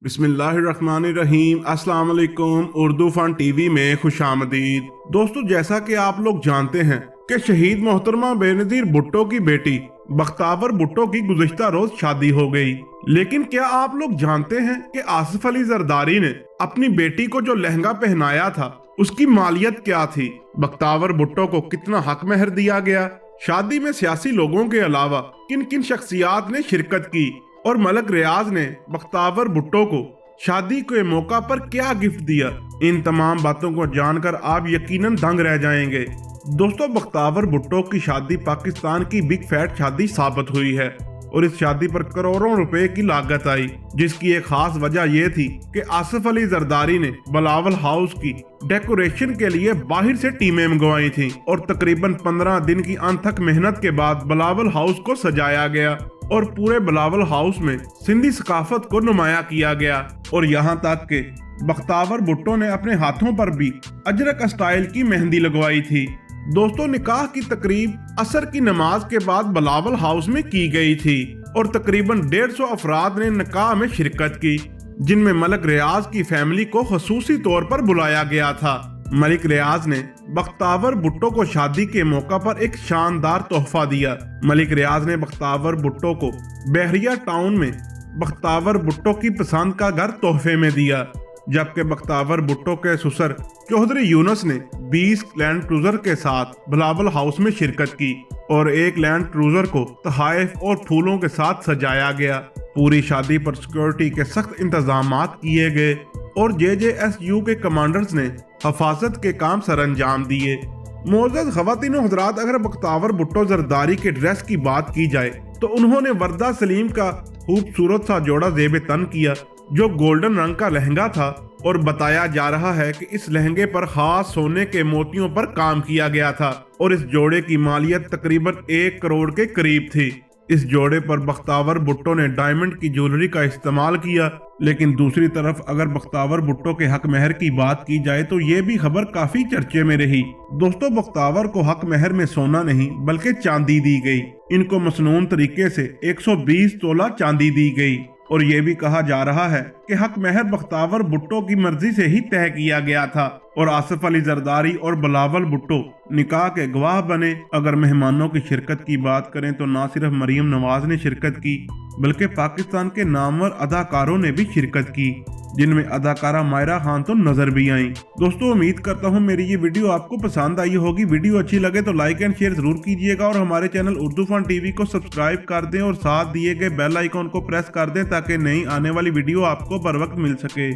बिस्मिल्लाहिर्रहमानिर्रहीम। अस्सलाम वालेकुम। उर्दू फन टीवी में खुशामदीद। दोस्तों, जैसा कि आप लोग जानते हैं कि शहीद मोहतरमा बेनजीर भुट्टो की बेटी बख्तावर भुट्टो की गुज़िश्ता रोज शादी हो गई। लेकिन क्या आप लोग जानते हैं कि आसिफ अली जरदारी ने अपनी बेटी को जो लहंगा पहनाया था उसकी मालियत क्या थी? बख्तावर भुट्टो को कितना हक महर दिया गया? शादी में सियासी लोगों के अलावा किन किन शख्सियात ने शिरकत की और मलक रियाज ने बख्तावर भुट्टो को शादी के मौका पर क्या गिफ्ट दिया? इन तमाम बातों को जानकर आप यकीनन दंग रह जाएंगे। दोस्तों, बख्तावर भुट्टो की शादी पाकिस्तान की बिग फैट शादी साबित हुई है और इस शादी पर करोड़ों रुपए की लागत आई, जिसकी एक खास वजह यह थी कि आसिफ अली जरदारी ने बिलावल हाउस की डेकोरेशन के लिए बाहर से टीमें मंगवाई थीं और तकरीबन 15 दिन की अनथक मेहनत के बाद बिलावल हाउस को सजाया गया और पूरे बिलावल हाउस में सिंधी सकाफत को नुमाया किया गया। और यहाँ तक कि बख्तावर भुट्टो ने अपने हाथों पर भी अजरक स्टाइल की मेहंदी लगवाई थी। दोस्तों, निकाह की तकरीब असर की नमाज के बाद बिलावल हाउस में की गई थी और तकरीबन 150 अफराद ने निकाह में शिरकत की, जिनमें मलिक रियाज की फैमिली को खसूसी तौर पर बुलाया गया था। मलिक रियाज ने बख्तावर भुट्टो को शादी के मौका पर एक शानदार तोहफा दिया। मलिक रियाज ने बख्तावर भुट्टो को बहरिया टाउन में बख्तावर भुट्टो की पसंद का घर तोहफे में दिया, जबकि बख्तावर भुट्टो के ससुर चौधरी यूनुस ने 20 लैंड क्रूजर के साथ बिलावल हाउस में शिरकत की और एक लैंड क्रूजर को तोहफे और फूलों के साथ सजाया गया। पूरी शादी पर सिक्योरिटी के सख्त इंतजाम किए गए और JJSU के कमांडर्स ने हिफाजत के काम सरअंजाम दिए। मोअज़्ज़ज़ ख़वातीन व हज़रात, अगर बख्तावर भुट्टो जरदारी के ड्रेस की बात की जाए तो उन्होंने वर्दा सलीम का खूबसूरत सा जोड़ा ज़ेब तन किया, जो गोल्डन रंग का लहंगा था और बताया जा रहा है कि इस लहंगे पर खास सोने के मोतियों पर काम किया गया था और इस जोड़े की मालियत तकरीबन 1 करोड़ के करीब थी। इस जोड़े पर बख्तावर भुट्टो ने डायमंड की ज्वेलरी का इस्तेमाल किया। लेकिन दूसरी तरफ अगर बख्तावर भुट्टो के हक महर की बात की जाए तो ये भी खबर काफी चर्चे में रही। दोस्तों, बख्तावर को हक महर में सोना नहीं बल्कि चांदी दी गई। इनको मसनून तरीके से 120 तोला चांदी दी गई और ये भी कहा जा रहा है कि हक महर बख्तावर भुट्टो की मर्जी से ही तय किया गया था और आसिफ अली जरदारी और बिलावल भुट्टो निकाह के गवाह बने। अगर मेहमानों की शिरकत की बात करें तो ना सिर्फ मरियम नवाज ने शिरकत की बल्कि पाकिस्तान के नामवर अदाकारों ने भी शिरकत की, जिनमें अदाकारा मायरा खान तो नजर भी आई। दोस्तों, उम्मीद करता हूँ मेरी ये वीडियो आपको पसंद आई होगी। वीडियो अच्छी लगे तो लाइक एंड शेयर जरूर कीजिएगा और हमारे चैनल उर्दू फन टीवी को सब्सक्राइब कर दें और साथ दिए गए बेल आइकॉन को प्रेस कर दें ताकि नई आने वाली वीडियो आपको बर वक्त मिल सके।